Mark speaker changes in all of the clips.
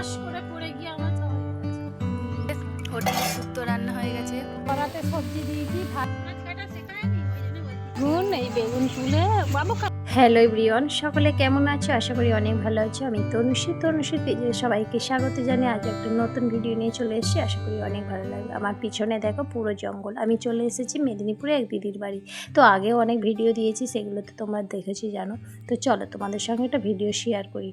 Speaker 1: ধরাস করে পড়ে গিয়ে আমার
Speaker 2: হোটেলে শুক্তো রান্না হয়ে গেছে।
Speaker 1: কড়াতে সবজি দিয়েছি, ভাত কাটা শেখায়নি, এই বেগুন তুলে বাবু। হ্যালো এভরিওয়ান, সকলে কেমন আছো? আশা করি অনেক ভালো আছো। আমি তনুশ্রী পেজে সবাইকে স্বাগত জানিয়ে আজ একটা নতুন ভিডিও নিয়ে চলে এসেছি। আশা করি অনেক ভালো লাগবে। আমার পিছনে দেখো পুরো জঙ্গল। আমি চলে এসেছি মেদিনীপুরে এক দিদির বাড়ি। তো আগেও অনেক ভিডিও দিয়েছি, সেগুলো তো তোমরা দেখেছি জানো। তো চলো তোমাদের সঙ্গে একটা ভিডিও শেয়ার করি।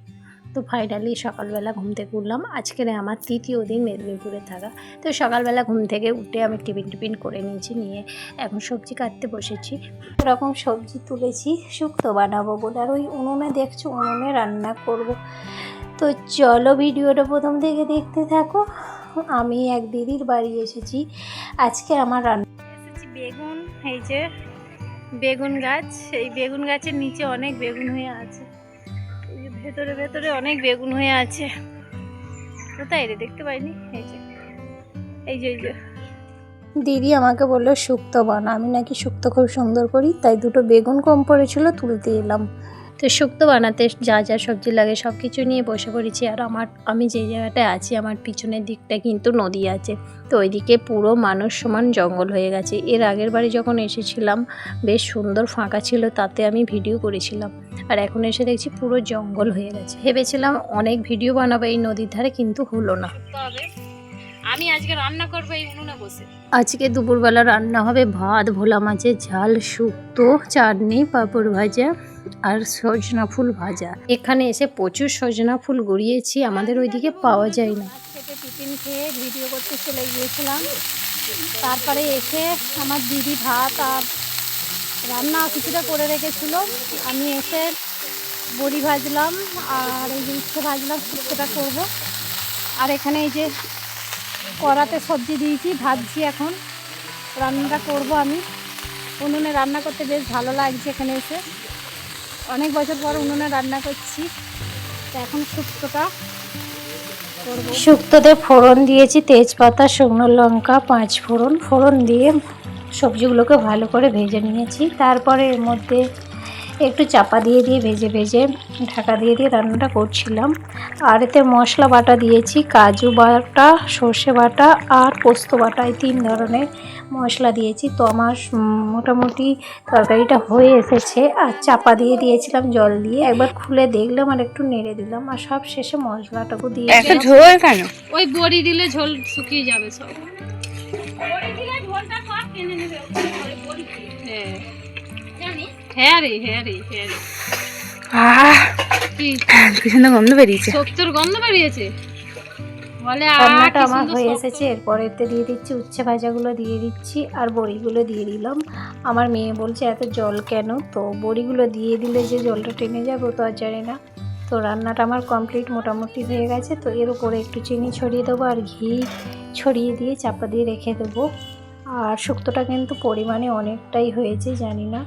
Speaker 1: তো ফাইনালি সকালবেলা ঘুম থেকে উঠলাম। আজকের আমার তৃতীয় দিন মেদিনীপুরে থাকা। তো সকালবেলা ঘুম থেকে উঠে আমি টিফিন করে নিয়েছি, নিয়ে এখন সবজি কাটতে বসেছি। এরকম সবজি তুলেছি শুক্তো বানাবো বলে, আর ওই উনুনে দেখছো, উনুনে রান্না করব। তো চলো ভিডিওটা প্রথম থেকে দেখতে থাকো। আমি এক দিদির বাড়ি এসেছি। আজকে আমার রান্না এসেছি বেগুন। এই যে বেগুন গাছ, এই বেগুন গাছের নিচে অনেক বেগুন হয়ে আছে। ভেতরে ভেতরে অনেক বেগুন হয়ে আছে। কোথায় রে, দেখতে পাইনি। এই যে দিদি আমাকে বললো শুক্তো বানা। আমি নাকি শুক্তো খুব সুন্দর করি, তাই দুটো বেগুন কম পড়েছিল, তুলতে এলাম। তো শুক্তো বানাতে যা যা সবজি লাগে সব কিছু নিয়ে বসে পড়েছি। আর আমি যে জায়গাটায় আছি, আমার পিছনের দিকটা কিন্তু নদী আছে। তো ওইদিকে পুরো মানুষ সমান জঙ্গল হয়ে গেছে। এর আগের বাড়ি যখন এসেছিলাম বেশ সুন্দর ফাঁকা ছিল, তাতে আমি ভিডিও করেছিলাম। আর এখন এসে দেখছি পুরো জঙ্গল হয়ে গেছে। ভেবেছিলাম অনেক ভিডিও বানাবো এই নদীর ধারে, কিন্তু হলো না। আমি আজকে রান্না করবো এই উনুনে বসে। আজকে দুপুরবেলা রান্না হবে ভাত, ভোলা মাছের ঝাল, শুক্তো, চাটনি, পাঁপড় ভাজা আর সজনা ফুল ভাজা। এখানে এসে প্রচুর সজনা ফুল গড়িয়েছি, আমাদের ওইদিকে পাওয়া যায় না। থেকে টিফিন খেয়ে ভিডিও করতে চলে গিয়েছিলাম। তারপরে এসে আমার দিদি ভাত আর রান্না কিছুটা করে রেখেছিল। আমি এসে বড়ি ভাজলাম আর এই যে উচ্ছে ভাজলাম, শুক্তোটা করবো। আর এখানে এই যে কড়াতে সবজি দিয়েছি, ভাজছি। এখন রান্নাটা করব আমি। উনুনে রান্না করতে বেশ ভালো লাগছে। এখানে এসে অনেক বছর পর উনুনে রান্না করছি। তো এখন শুক্তোটা করব। শুক্তোতে ফোড়ন দিয়েছি, তেজপাতা, শুকনো লঙ্কা, 5 ফোড়ন দিয়ে সবজিগুলোকে ভালো করে ভেজে নিয়েছি। তারপরে এর মধ্যে একটু চাপা দিয়ে ভেজে ঢাকা দিয়ে রান্নাটা করছিলাম। আর এতে মশলা বাটা দিয়েছি, কাজু বাটা, সর্ষে বাটা আর পোস্ত বাটা, এই 3 ধরনের মশলা দিয়েছি। তো আমার মোটামুটি তরকারিটা হয়ে এসেছে। আর চাপা দিয়ে দিয়েছিলাম জল দিয়ে, একবার খুলে দেখলাম আর একটু নেড়ে দিলাম। আর সব শেষে মশলাটাকে দিয়ে
Speaker 2: ঝোল কেন?
Speaker 1: ওই বড়ি দিলে ঝোল শুকিয়ে যাবে সব। বড়ি দিলে ঝোলটা সব টেনে নেবে। হ্যাঁ রে।
Speaker 2: কি সুন্দর গন্ধ বেরিয়েছে।
Speaker 1: শুক্তোর গন্ধ বেরিয়েছে বলে।
Speaker 2: রান্নাটা আমার হয়ে এসেছে। এরপর এতে দিয়ে দিচ্ছি উচ্ছে ভাজাগুলো, দিয়ে দিচ্ছি আর বড়িগুলো দিয়ে দিলাম। আমার মেয়ে বলছে এত জল কেন? তো বড়িগুলো দিয়ে দিলে যে জলটা টেনে যাবে তো আর জানি না। তো রান্নাটা আমার কমপ্লিট মোটামুটি হয়ে গেছে। তো এর উপরে একটু চিনি ছড়িয়ে দেবো আর ঘি ছড়িয়ে দিয়ে চাপা দিয়ে রেখে দেবো। আর শুক্তোটা কিন্তু পরিমাণে অনেকটাই হয়েছে, জানি না,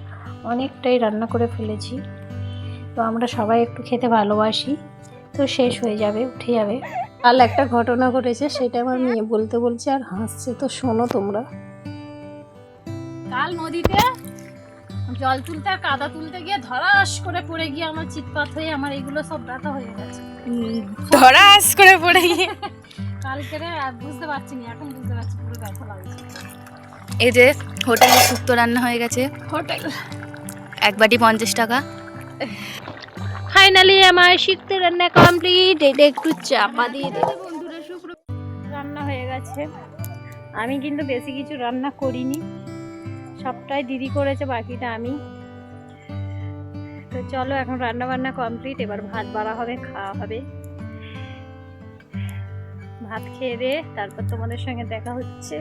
Speaker 2: অনেকটাই রান্না করে ফেলেছি। তো আমরা সবাই একটু খেতে ভালোবাসি। তো শেষ হয়ে যাবে, উঠে যাবে। কাল একটা ঘটনা ঘটেছে, সেটা আমার মেয়ে বলছে আর হাসছে। তো শোনো তোমরা। কাল নদীতে জল তুলতে আর কাদা তুলতে গিয়ে ধরাস করে পড়ে গিয়ে আমার চিৎপাত হয়ে আমার এগুলো সব ব্যথা হয়ে গেছে। ধরাস করে পড়ে গিয়ে
Speaker 1: কালকে আর বুঝতে পারছি না, এখন বুঝতে পারছি পুরো ব্যথা লাগছে।
Speaker 2: এই যে হোটেলে শুক্তো রান্না হয়ে গেছে।
Speaker 1: হোটেল
Speaker 2: এক বাটি 50 টাকা।
Speaker 1: ফাইনালি আমার শুক্তো রান্না কমপ্লিট। এটা একটু চাপা দিয়ে দেবো বন্ধুরা। শুক্তো রান্না হয়ে গেছে। আমি কিন্তু বেশি কিছু রান্না করিনি, সবটাই দিদি করেছে, বাকিটা আমি। তো চলো এখন রান্না বান্না কমপ্লিট। এবার ভাত বাড়া হবে, খাওয়া হবে। ভাত খেয়ে দিয়ে তারপর তোমাদের সঙ্গে দেখা হচ্ছে।